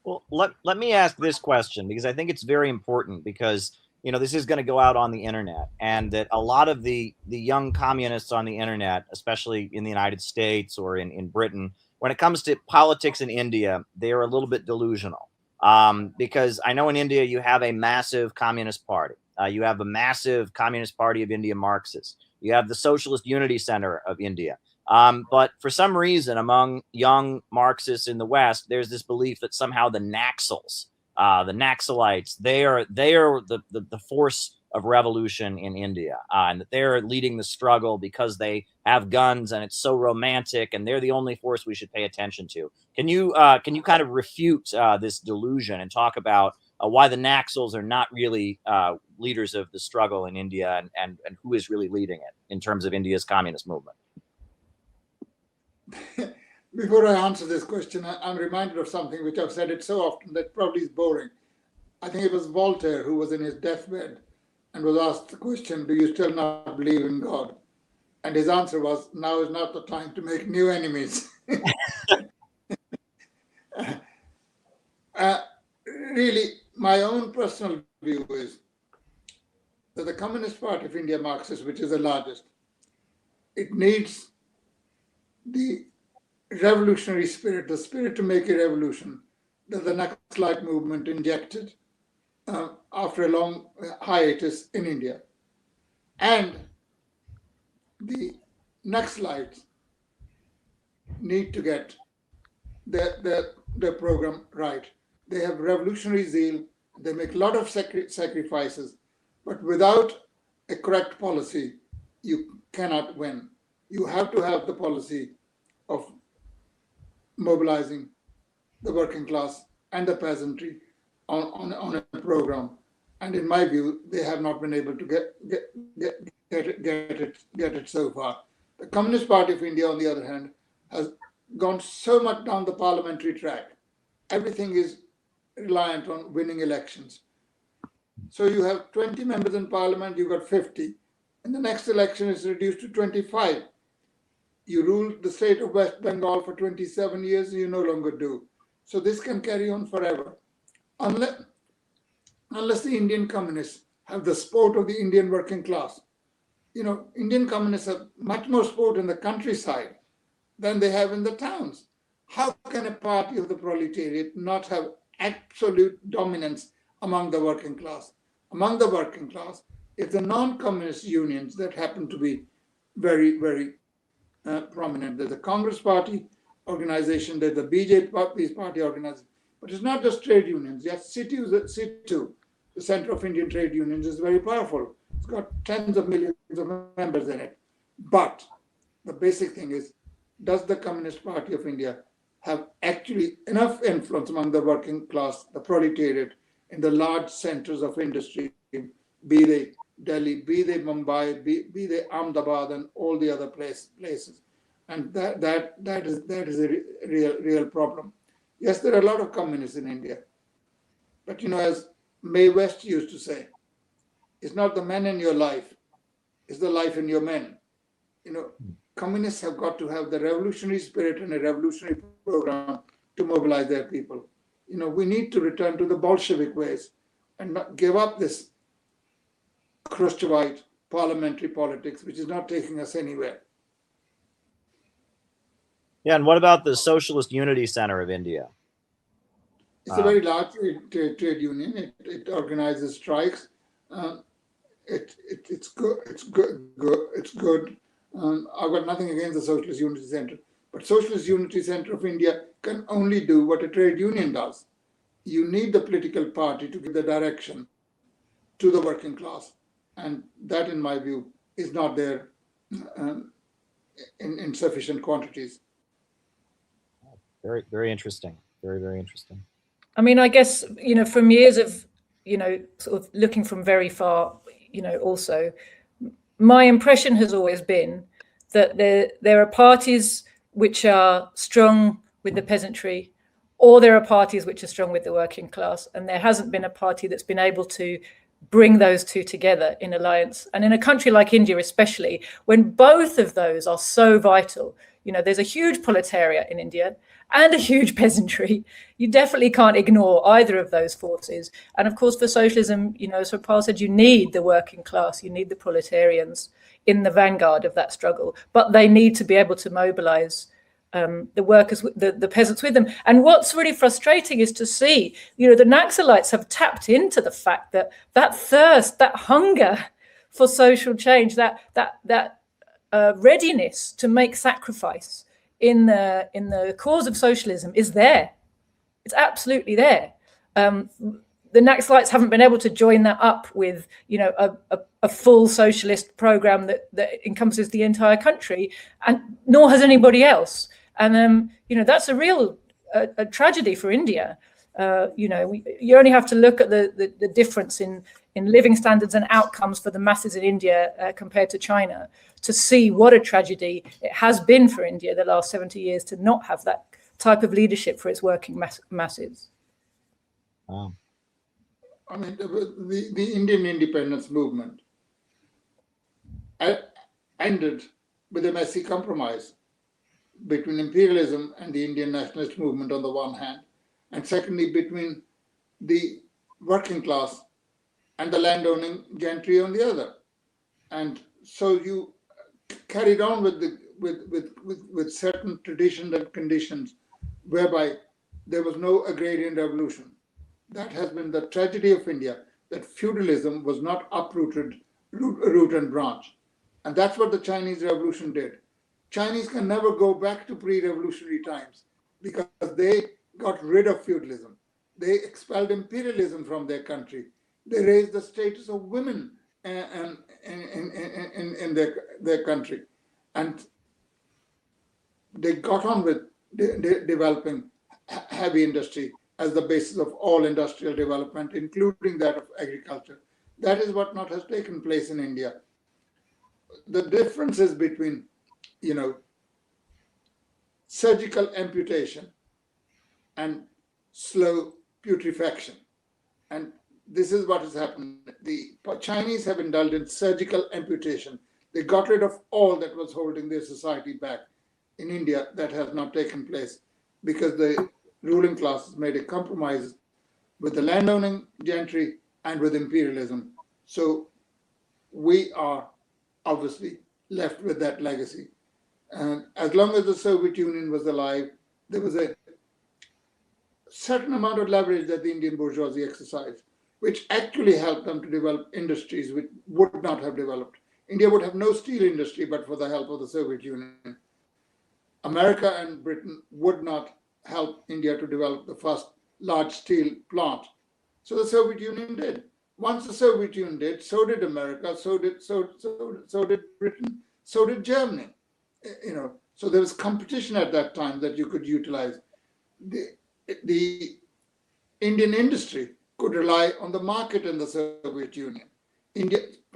Well, let me ask this question, because I think it's very important, because this is going to go out on the internet, and that a lot of the young communists on the internet, especially in the United States or in Britain, when it comes to politics in India, they are a little bit delusional. Because I know in India you have a massive communist party. You have a massive Communist Party of India Marxists. You have the Socialist Unity Center of India. But for some reason, among young Marxists in the West, there's this belief that somehow the Naxals, the Naxalites, they are the force of revolution in India, and that they're leading the struggle because they have guns and it's so romantic, and they're the only force we should pay attention to. Can you kind of refute this delusion and talk about why the Naxals are not really leaders of the struggle in India, and who is really leading it in terms of India's communist movement? Before I answer this question, I'm reminded of something which I've said it so often that probably is boring. I think it was Voltaire who was in his deathbed and was asked the question, do you still not believe in God? And his answer was, now is not the time to make new enemies. Really, my own personal view is that the Communist Party of India Marxist, which is the largest, it needs the revolutionary spirit, the spirit to make a revolution that the Naxalite movement injected after a long hiatus in India. And the Naxalites need to get their program right. They have revolutionary zeal, they make a lot of sacrifices, but without a correct policy, you cannot win. You have to have the policy of mobilizing the working class and the peasantry on a program. And in my view, they have not been able to get it so far. The Communist Party of India, on the other hand, has gone so much down the parliamentary track. Everything is reliant on winning elections. So you have 20 members in parliament, you've got 50. And the next election is reduced to 25. You ruled the state of West Bengal for 27 years, you no longer do. So this can carry on forever. Unless the Indian communists have the support of the Indian working class. You know, Indian communists have much more support in the countryside than they have in the towns. How can a party of the proletariat not have absolute dominance among the working class? Among the working class, it's the non-communist unions that happen to be very, very prominent. There's a Congress Party organization, there's the BJP party organization, but it's not just trade unions. Yes, CITU, the Center of Indian Trade Unions, is very powerful. It's got tens of millions of members in it. But the basic thing is, does the Communist Party of India have actually enough influence among the working class, the proletariat, in the large centers of industry, be they Delhi, be they Mumbai, be they Ahmedabad, and all the other places? And that is a real problem. Yes, there are a lot of communists in India, but you know, as Mae West used to say, it's not the men in your life, it's the life in your men. You know, communists have got to have the revolutionary spirit and a revolutionary program to mobilize their people. You know, we need to return to the Bolshevik ways and not give up this Khrushchevite parliamentary politics, which is not taking us anywhere. Yeah, and what about the Socialist Unity Center of India? It's a very large trade union. It organizes strikes. It's good. It's good. I've got nothing against the Socialist Unity Center, but Socialist Unity Center of India can only do what a trade union does. You need the political party to give the direction to the working class, and that, in my view, is not there in sufficient quantities. Very, very interesting. Very, very interesting. I mean, I guess, you know, from years of, you know, sort of looking from very far, you know, also, my impression has always been that there are parties which are strong with the peasantry, or there are parties which are strong with the working class. And there hasn't been a party that's been able to bring those two together in alliance. And in a country like India, especially, when both of those are so vital, you know, there's a huge proletariat in India and a huge peasantry. You definitely can't ignore either of those forces. And of course, for socialism, you know, so Paul said, you need the working class, you need the proletarians in the vanguard of that struggle, but they need to be able to mobilize the workers, the peasants with them. And what's really frustrating is to see, the Naxalites have tapped into the fact that that thirst, that hunger for social change, that readiness to make sacrifice in the cause of socialism is there. It's absolutely there. The Naxalites haven't been able to join that up with, a full socialist program that encompasses the entire country, and nor has anybody else. And that's a real a tragedy for India. You only have to look at the difference in living standards and outcomes for the masses in India compared to China to see what a tragedy it has been for India the last 70 years to not have that type of leadership for its working masses. Wow. I mean, the Indian independence movement ended with a messy compromise between imperialism and the Indian nationalist movement on the one hand, and secondly, between the working class and the landowning gentry on the other. And so you carried on with certain traditions and conditions whereby there was no agrarian revolution. That has been the tragedy of India, that feudalism was not uprooted root and branch. And that's what the Chinese Revolution did. Chinese can never go back to pre-revolutionary times because they got rid of feudalism. They expelled imperialism from their country. They raised the status of women in their country. And they got on with developing heavy industry as the basis of all industrial development, including that of agriculture. That is what not has taken place in India. The differences between, surgical amputation and slow putrefaction. And this is what has happened. The Chinese have indulged in surgical amputation. They got rid of all that was holding their society back. In India, that has not taken place because the ruling classes made a compromise with the landowning gentry and with imperialism. So we are obviously left with that legacy. And as long as the Soviet Union was alive, there was a certain amount of leverage that the Indian bourgeoisie exercised, which actually helped them to develop industries which would not have developed. India would have no steel industry but for the help of the Soviet Union. America and Britain would not help India to develop the first large steel plant. So the Soviet Union did. Once the Soviet Union did, so did America, so did Britain, so did Germany. So there was competition at that time that you could utilize. The Indian industry could rely on the market in the Soviet Union.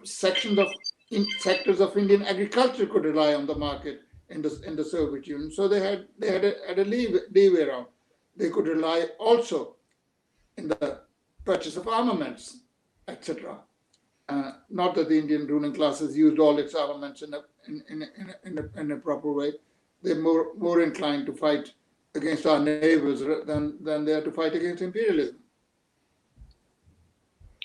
Sectors of Indian agriculture could rely on the market in the Soviet Union. So they had a leeway around. They could rely also in the purchase of armaments, etc. Not that the Indian ruling classes used all its armaments in a proper way. They're more inclined to fight against our neighbors than they are to fight against imperialism.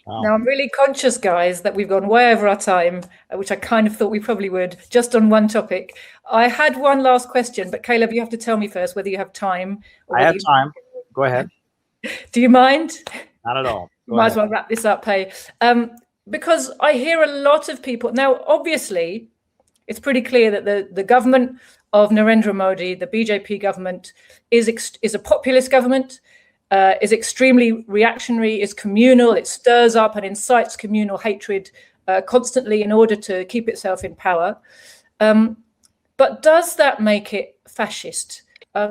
Wow. Now, I'm really conscious, guys, that we've gone way over our time, which I kind of thought we probably would, just on one topic. I had one last question, but Caleb, you have to tell me first whether you have time. I have time. Go ahead. Do you mind? Not at all. Might as well wrap this up, hey. Because I hear a lot of people now. Obviously, it's pretty clear that the government of Narendra Modi, the BJP government, is a populist government. Is extremely reactionary, is communal, it stirs up and incites communal hatred constantly in order to keep itself in power. But does that make it fascist?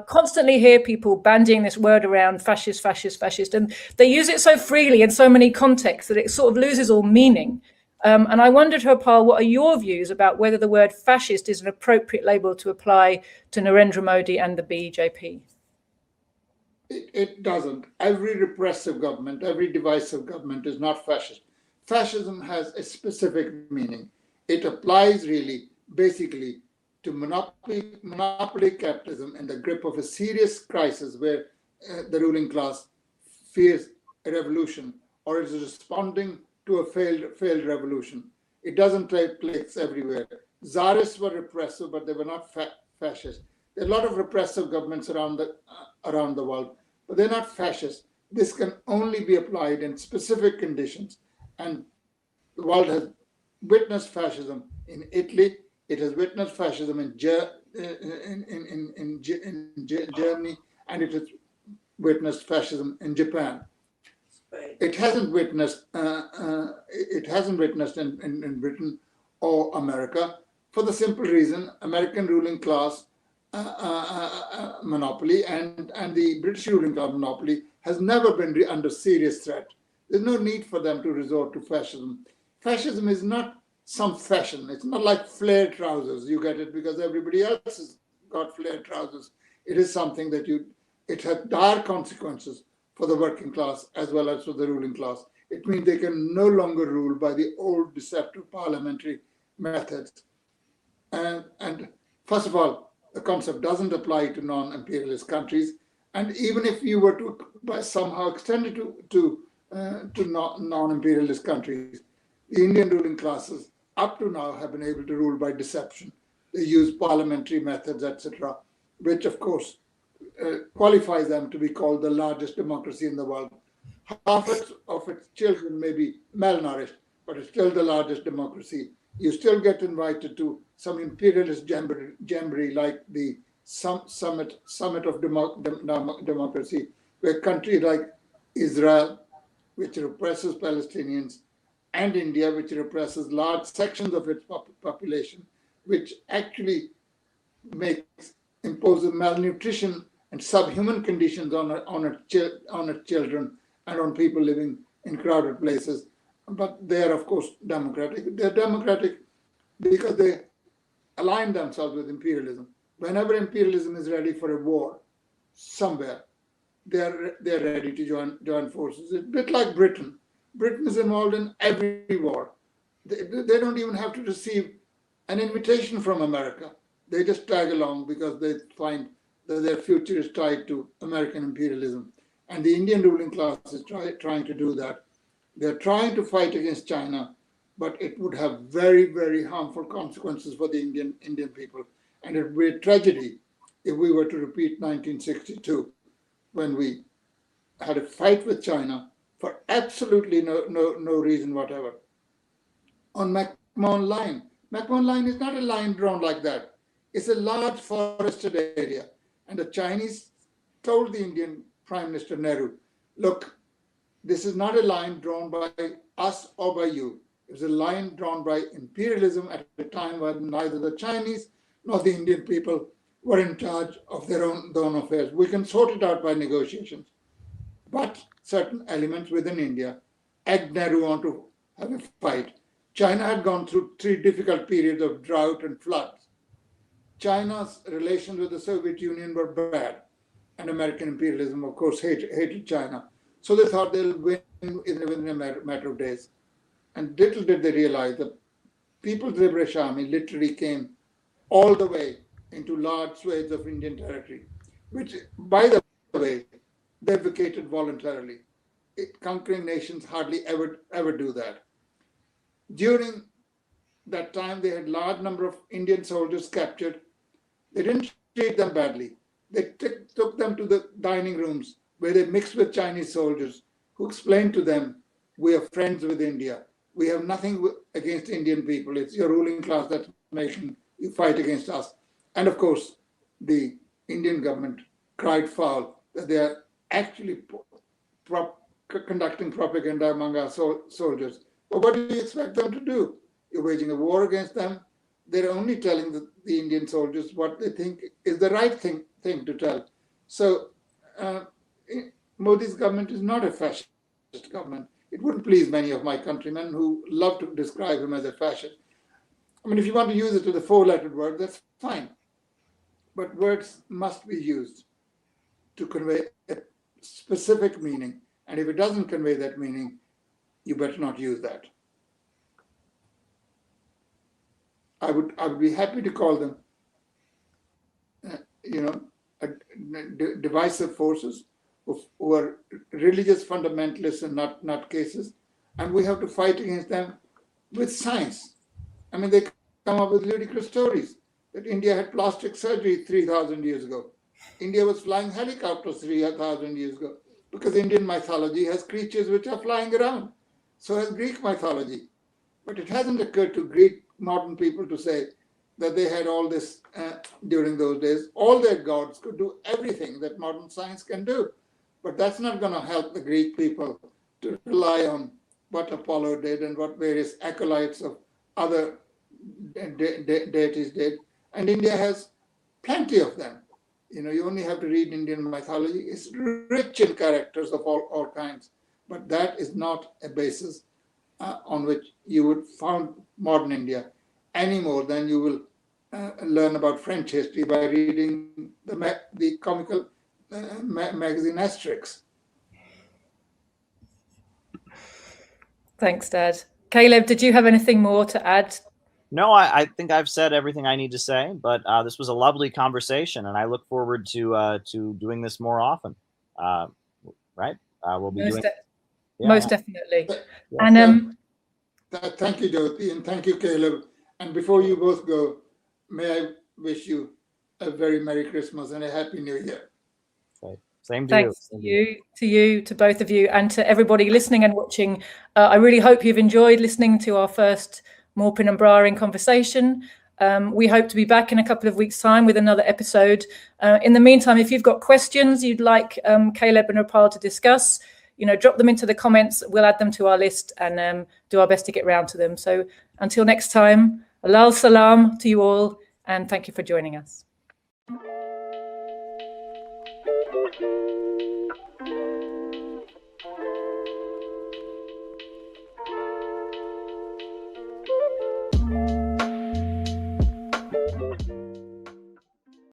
Constantly hear people bandying this word around, fascist, fascist, fascist, and they use it so freely in so many contexts that it sort of loses all meaning. And I wondered, Gopal, what are your views about whether the word fascist is an appropriate label to apply to Narendra Modi and the BJP? It doesn't. Every repressive government, every divisive government is not fascist. Fascism has a specific meaning. It applies really, basically, to monopoly capitalism in the grip of a serious crisis where the ruling class fears a revolution or is responding to a failed revolution. It doesn't take place everywhere. Tsarists were repressive, but they were not fascist. There are a lot of repressive governments around the world, but they're not fascist. This can only be applied in specific conditions. And the world has witnessed fascism in Italy. It has witnessed fascism in Germany, and it has witnessed fascism in Japan. It hasn't witnessed in Britain or America, for the simple reason American ruling class monopoly and the British ruling class monopoly has never been under serious threat. There's no need for them to resort to fascism. Fascism is not some fashion. It's not like flared trousers. You get it because everybody else has got flared trousers. It is something that it has dire consequences for the working class as well as for the ruling class. It means they can no longer rule by the old deceptive parliamentary methods. And first of all, the concept doesn't apply to non-imperialist countries. And even if you were to somehow extend it to non-imperialist countries, the Indian ruling classes up to now have been able to rule by deception. They use parliamentary methods, etc., which of course qualifies them to be called the largest democracy in the world. Half of its children may be malnourished, but it's still the largest democracy. You still get invited to some imperialist jamboree like the Summit of Democracy, where countries like Israel, which represses Palestinians, and India, which represses large sections of its population, which actually imposes malnutrition and subhuman conditions on its children and on people living in crowded places. But they are, of course, democratic. They're democratic because they align themselves with imperialism. Whenever imperialism is ready for a war somewhere, they're ready to join forces. It's a bit like Britain. Britain is involved in every war. They don't even have to receive an invitation from America. They just tag along because they find that their future is tied to American imperialism. And the Indian ruling class is trying to do that. They're trying to fight against China, but it would have very, very harmful consequences for the Indian people. And it would be a tragedy if we were to repeat 1962, when we had a fight with China for absolutely no reason whatever. On McMahon Line. McMahon Line is not a line drawn like that. It's a large forested area. And the Chinese told the Indian Prime Minister Nehru, look, this is not a line drawn by us or by you. It was a line drawn by imperialism at a time when neither the Chinese nor the Indian people were in charge of their own affairs. We can sort it out by negotiations. But certain elements within India egged Nehru on to have a fight. China had gone through 3 difficult periods of drought and floods. China's relations with the Soviet Union were bad, and American imperialism, of course, hated China. So they thought they'll win within a matter of days. And little did they realize that People's Liberation Army literally came all the way into large swathes of Indian territory, which, by the way, they vacated voluntarily. Conquering nations hardly ever do that. During that time, they had a large number of Indian soldiers captured. They didn't treat them badly. They took them to the dining rooms where they mixed with Chinese soldiers who explained to them, we are friends with India. We have nothing against Indian people. It's your ruling class that's making you fight against us. And of course, the Indian government cried foul that they are actually conducting propaganda among our soldiers. But what do you expect them to do? You're waging a war against them. They're only telling the Indian soldiers what they think is the right thing to tell. So Modi's government is not a fascist government. It wouldn't please many of my countrymen who love to describe him as a fascist. I mean, if you want to use it with a 4-lettered word, that's fine. But words must be used to convey a specific meaning. And if it doesn't convey that meaning, you better not use that. I would be happy to call them, divisive forces who are religious fundamentalists and not cases, and we have to fight against them with science. I mean, they come up with ludicrous stories. that India had plastic surgery 3,000 years ago. India was flying helicopters 3,000 years ago, because Indian mythology has creatures which are flying around. So has Greek mythology. But it hasn't occurred to Greek modern people to say that they had all this during those days. All their gods could do everything that modern science can do. But that's not going to help the Greek people to rely on what Apollo did and what various acolytes of other deities did. And India has plenty of them. You know, you only have to read Indian mythology. It's rich in characters of all kinds. But that is not a basis on which you would found modern India any more than you will learn about French history by reading the comical magazine Asterix. Thanks, Dad. Caleb, did you have anything more to add? No, I think I've said everything I need to say, but this was a lovely conversation, and I look forward to doing this more often. Right? We'll be doing. Most definitely. Yeah. And thank you, Jyoti, and thank you, Caleb. And before you both go, may I wish you a very Merry Christmas and a Happy New Year. Okay. Same to thanks you. to you, to both of you, and to everybody listening and watching. I really hope you've enjoyed listening to our first Mopin and Brar in conversation. We hope to be back in a couple of weeks' time with another episode. In the meantime, if you've got questions you'd like Caleb and Rapal to discuss, drop them into the comments. We'll add them to our list and do our best to get round to them. So until next time, Alal Salam to you all, and thank you for joining us.